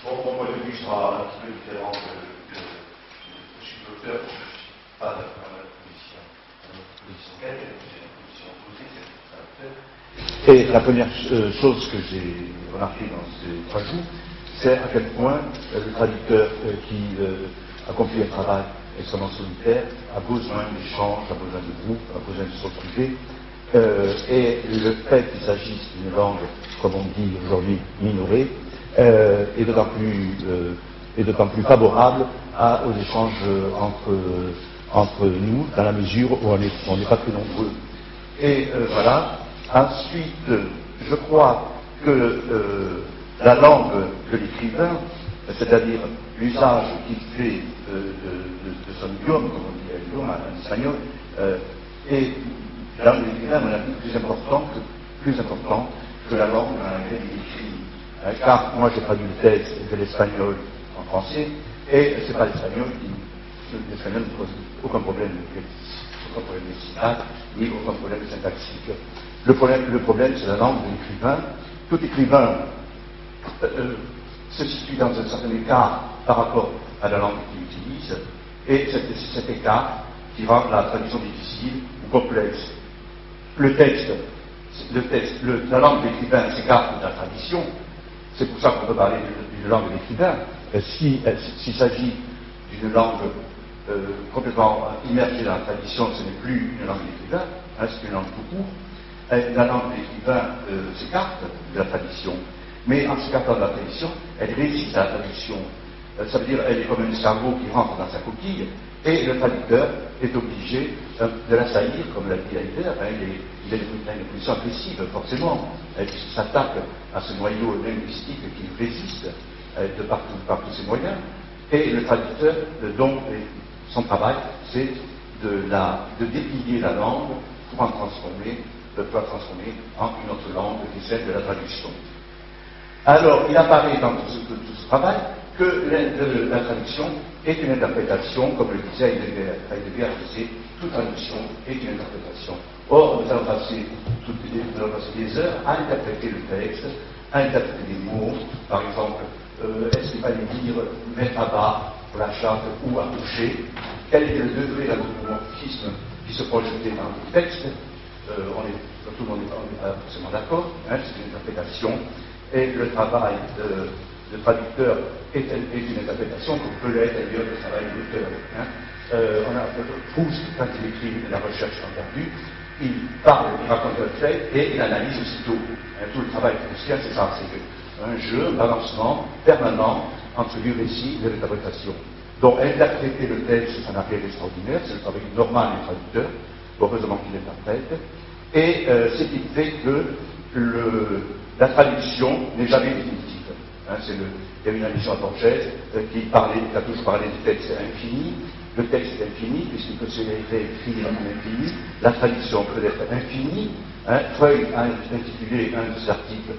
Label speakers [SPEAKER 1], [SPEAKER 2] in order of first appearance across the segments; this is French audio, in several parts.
[SPEAKER 1] Bon, mon point de vue sera un petit peu différent je suis docteur, je ne suis pas d'accord avec la position quelle, j'ai une position opposée, c'est ça. Et la première chose que j'ai remarqué dans ces 3 jours, c'est à quel point le traducteur qui accomplit un travail extrêmement solitaire a besoin d'échanges, a besoin de groupes, a besoin de se retrouver. Et le fait qu'il s'agisse d'une langue, comme on dit aujourd'hui, minorée, est d'autant plus favorable aux échanges entre nous, dans la mesure où on n'est pas très nombreux. Et voilà. Ensuite, je crois que la langue de l'écrivain, c'est-à-dire l'usage qu'il fait de son idiome, comme on dit idiome en espagnol, est la langue de l'écrivain, à mon avis, plus important que la langue dans laquelle il écrit. Car moi j'ai traduit le texte de l'espagnol en français, et c'est pas l'espagnol l'espagnol ne pose aucun problème de syntaxe, ni aucun problème de syntaxique. Le problème c'est la langue de l'écrivain. Tout écrivain se situe dans un certain écart par rapport à la langue qu'il utilise, et c'est cet écart qui rend la traduction difficile ou complexe. La langue de l'écrivain s'écarte de la tradition. C'est pour ça qu'on peut parler d'une langue de l'écrivain. S'il s'agit d'une langue complètement immergée dans la tradition, ce n'est plus une langue d'écrivain, c'est une langue tout court. La langue de l'écrivain s'écarte de la tradition, mais en s'écartant de la tradition, elle résiste à la traduction. Ça veut dire qu'elle est comme un cerveau qui rentre dans sa coquille, et le traducteur est obligé de l'assaillir, comme l'a dit Heidegger. Il a une position agressive, forcément, qui s'attaque à ce noyau linguistique qui résiste par tous ses moyens. Et le traducteur, donc, son travail, c'est de déplier la langue pour la transformer en une autre langue qui est celle de la traduction. Alors, il apparaît dans tout ce travail que la traduction est une interprétation, comme le disait Heidegger disait, toute traduction est une interprétation. Or, nous allons passer des heures à interpréter le texte, à interpréter des mots. Par exemple, est-ce qu'il fallait dire mettre à bas pour la charte ou à toucher? Quel était le degré d'anthropomorphisme qui se projetait dans le texte? Tout le monde n'est pas forcément d'accord, c'est une interprétation, et le travail de traducteur est une interprétation comme peut l'être d'ailleurs le travail de l'auteur. On a Proust, quand il écrit La recherche sans perdu, il raconte un fait et il analyse aussitôt. Tout le travail proustien, c'est ça, c'est un jeu, un balancement permanent entre du récit et de l'interprétation. Donc interpréter le texte, c'est un affaire extraordinaire, c'est le travail normal du traducteur, heureusement qu'il interprète, et ce qui fait que la traduction n'est jamais définitive. Il y a une allusion à Borges qui a toujours parlé du texte infini. Le texte est infini, puisqu'il peut se réécrire en infini. La traduction peut être infinie. Freud a intitulé un de ses articles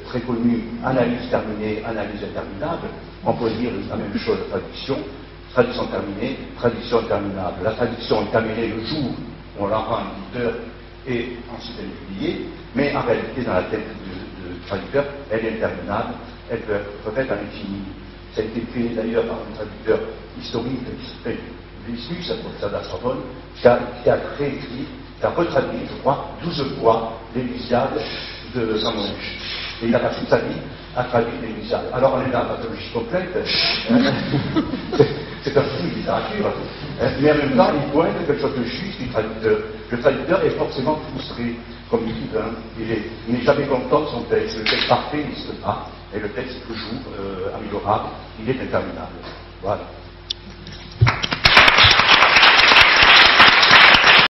[SPEAKER 1] très connu, Analyse terminée, analyse interminable. On peut dire la même chose de traduction. Traduction terminée, traduction interminable. La traduction est terminée le jour où on la rend à l'éditeur et ensuite elle est publiée, mais en réalité, dans la tête du traducteur, elle est interminable, elle peut être refaite à l'infini. Ça a été fait d'ailleurs par un traducteur historique qui s'appelle Lucius, un professeur de la Sorbonne, qui a réécrit, qui a retraduit, je crois, 12 fois l'Élysiade de Saint-Maurice. Et il a passé sa vie à traduire l'Élysiade. Alors on est dans la pathologie complète, c'est un style de littérature, mais en même temps il pointe quelque chose de juste du traducteur. Le traducteur est forcément frustré comme écrivain, il n'est jamais content de son texte, le texte parfait n'existe pas, et le texte est toujours améliorable, il est interminable. Voilà.